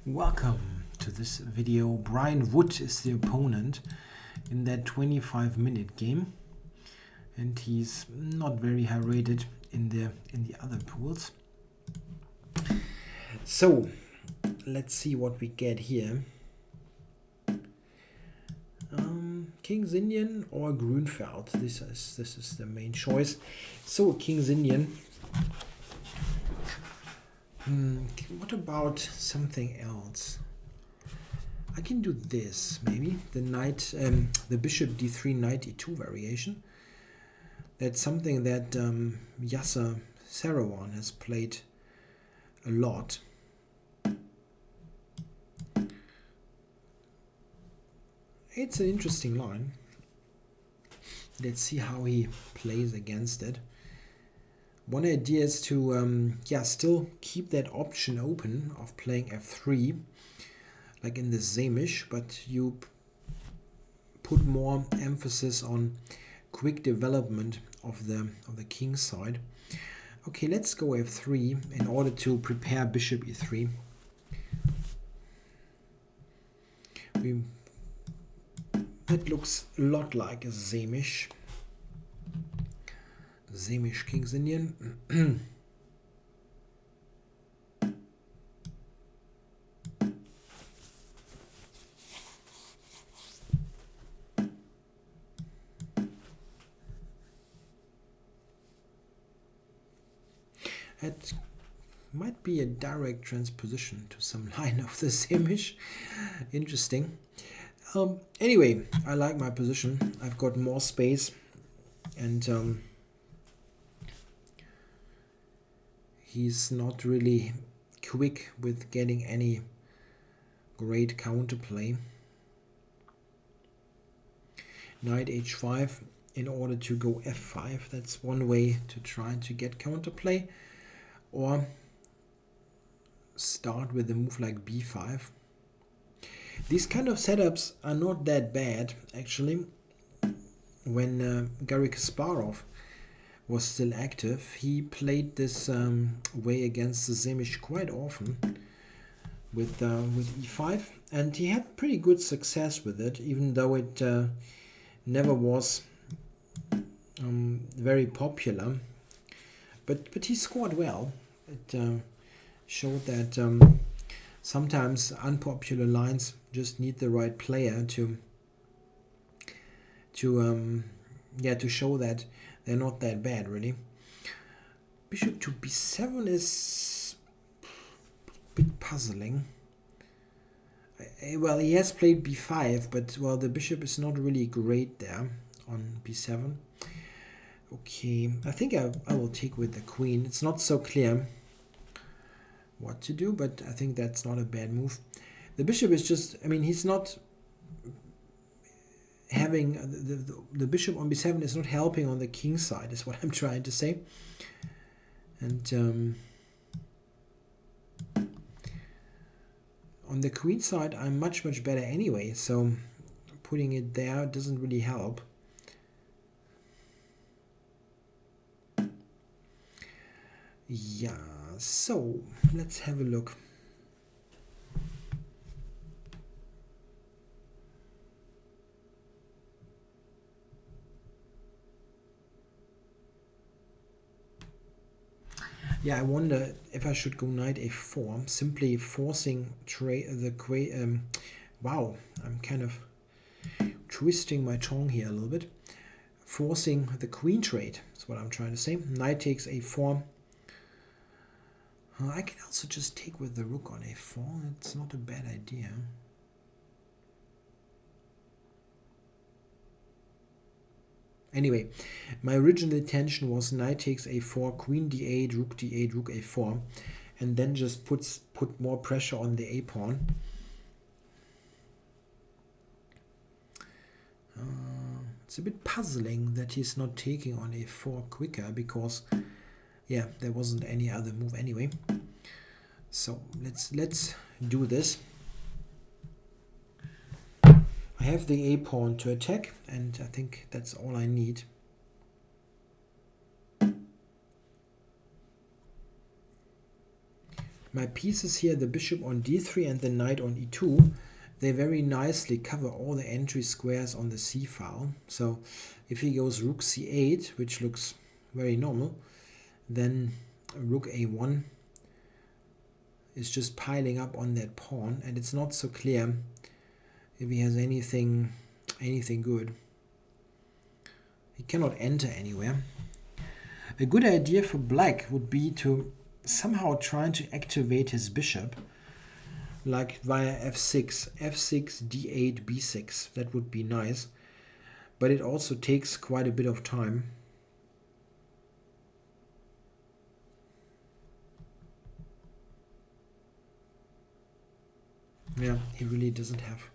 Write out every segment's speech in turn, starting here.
Welcome to this video. Brian Wood is the opponent in that 25-minute game, and he's not very high rated in the other pools. So let's see what we get here. King's Indian or Grünfeld. This is the main choice. So King's Indian. What about something else? I can do this maybe. The bishop d3 knight e2 variation. That's something that Seirawan has played a lot. It's an interesting line. Let's see how he plays against it. One idea is to still keep that option open of playing f3, like in the Sämisch, but you put more emphasis on quick development of the king side. Okay, let's go f3 in order to prepare bishop e3. That looks a lot like a Sämisch. Sämisch King's Indian. It might be a direct transposition to some line of the Sämisch. Interesting. Anyway, I like my position. I've got more space, and he's not really quick with getting any great counterplay. Knight h5 in order to go f5. That's one way to try to get counterplay. Or start with a move like b5. These kind of setups are not that bad, actually. When Garry Kasparov was still active, he played this way against the Sämisch quite often with e5, and he had pretty good success with it, even though it never was very popular. But he scored well. It showed that sometimes unpopular lines just need the right player to show that they're not that bad, really. Bishop to b7 is a bit puzzling. Well, he has played b5, but well, the bishop is not really great there on b7. Okay, I think I will take with the queen. It's not so clear what to do, but I think that's not a bad move. The bishop is just, I mean, he's not having, the bishop on b7 is not helping on the king side, is what I'm trying to say. And on the queen side, I'm much better anyway, so putting it there doesn't really help. Yeah, so let's have a look. Yeah, I wonder if I should go knight a4, simply forcing wow, I'm kind of twisting my tongue here a little bit. Forcing the queen trade is what I'm trying to say. Knight takes a4. I can also just take with the rook on a4. It's not a bad idea. Anyway, my original intention was knight takes a4, queen d8, rook d8, rook a4, and then just put more pressure on the a pawn. It's a bit puzzling that he's not taking on a4 quicker, because yeah, there wasn't any other move anyway. So let's do this. I have the a pawn to attack, and I think that's all I need. My pieces here, the bishop on d3 and the knight on e2, they very nicely cover all the entry squares on the c file. So if he goes rook c8, which looks very normal, then rook a1 is just piling up on that pawn, and it's not so clear if he has anything good. He cannot enter anywhere. A good idea for black would be to somehow try to activate his bishop, like via f6, d8, b6. That would be nice, but it also takes quite a bit of time. Yeah, he really doesn't have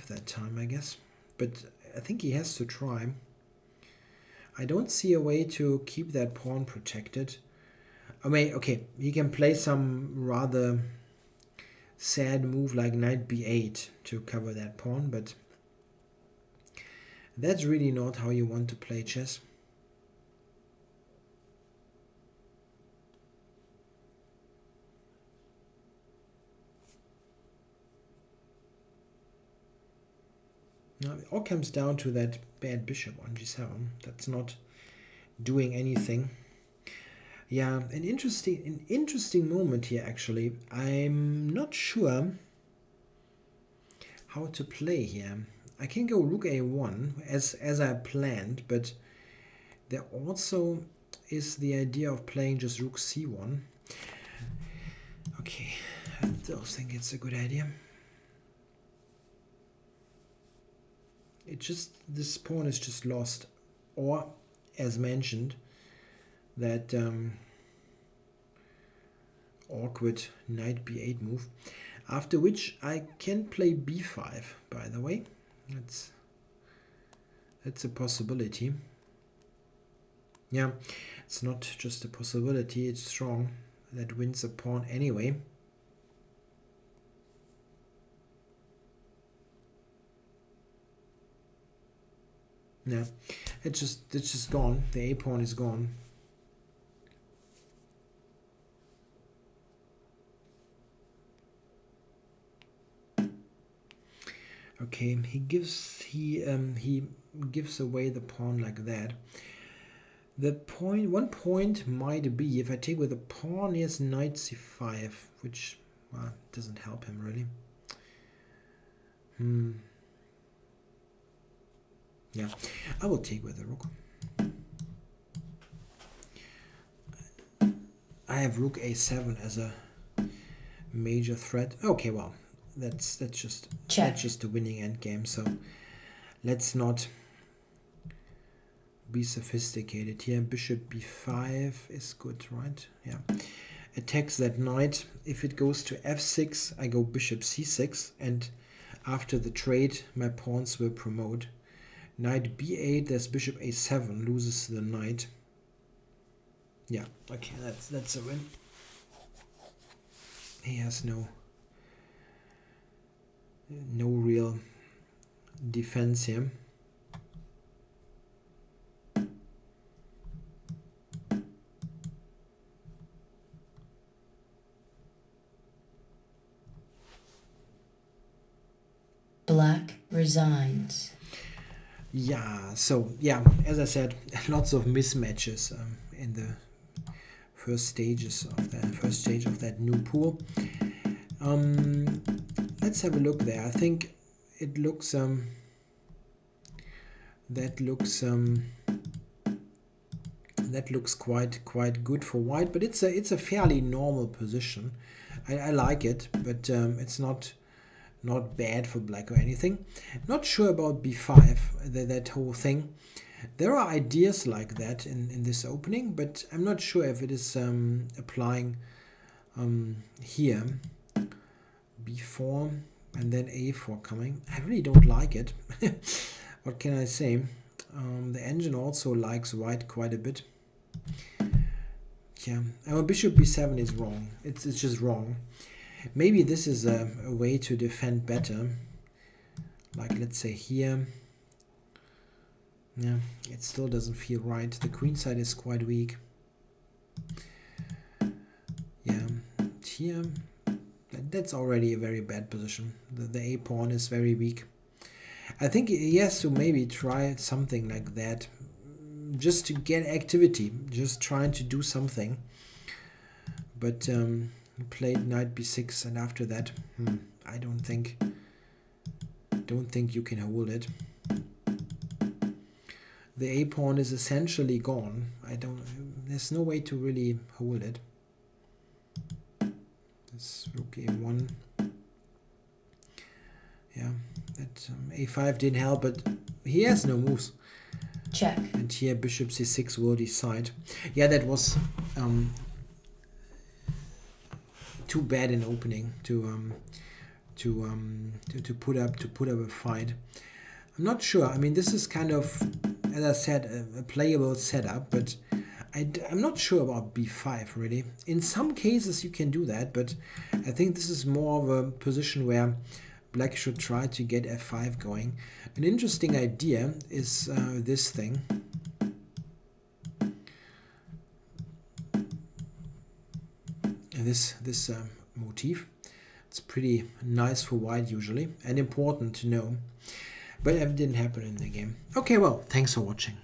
that time, I guess. But I think he has to try. I don't see a way to keep that pawn protected. I mean, okay, he can play some rather sad move like knight b8 to cover that pawn, but that's really not how you want to play chess. Now, it all comes down to that bad bishop on g7. That's not doing anything. Yeah, an interesting moment here, actually. I'm not sure how to play here. I can go rook a1 as I planned, but there also is the idea of playing just rook c1. Okay, I don't think it's a good idea. This pawn is just lost, or as mentioned, that awkward knight b8 move, after which I can play b5, by the way. That's a possibility. Yeah, it's not just a possibility, it's strong. That wins a pawn anyway. Yeah, it's just gone. The a pawn is gone. Okay, he gives away the pawn like that. One point might be if I take with the pawn, he has knight c5, which doesn't help him really. Yeah, I will take with the rook. I have rook a7 as a major threat. Okay, well, that's just a winning endgame. So let's not be sophisticated here. Bishop b5 is good, right? Yeah. Attacks that knight. If it goes to f6, I go bishop c6, and after the trade, my pawns will promote. Knight b8, there's bishop a7, loses the knight. Yeah, okay, that's a win. He has no real defense here. Black resigns. Yeah, so yeah, as I said, lots of mismatches in the first stage of that new pool. Let's have a look there. I think it looks that looks quite good for white, but it's a fairly normal position. I like it, but it's not bad for black or anything. Not sure about b5, that whole thing. There are ideas like that in this opening, but I'm not sure if it is applying here. b4 and then a4 coming. I really don't like it. What can I say? The engine also likes white quite a bit. Yeah, bishop b7 is wrong. It's just wrong. Maybe this is a way to defend better. Like, let's say here. Yeah, it still doesn't feel right. The queen side is quite weak. Yeah, here, that's already a very bad position. The a pawn is very weak. I think he has to maybe try something like that, just to get activity, just trying to do something. But he played knight b6, and after that, I don't think you can hold it. The a pawn is essentially gone. There's no way to really hold it. This rook a1. Yeah, that a5 didn't help, but he has no moves. Check. And here bishop c6 will decide. Yeah, that was too bad in opening to put up a fight. I'm not sure. I mean, this is kind of, as I said, a playable setup, but I'm not sure about b5 really. In some cases you can do that, but I think this is more of a position where black should try to get f5 going. An interesting idea is this thing. This motif. It's pretty nice for white usually, and important to know. But it didn't happen in the game. Okay, well, thanks for watching.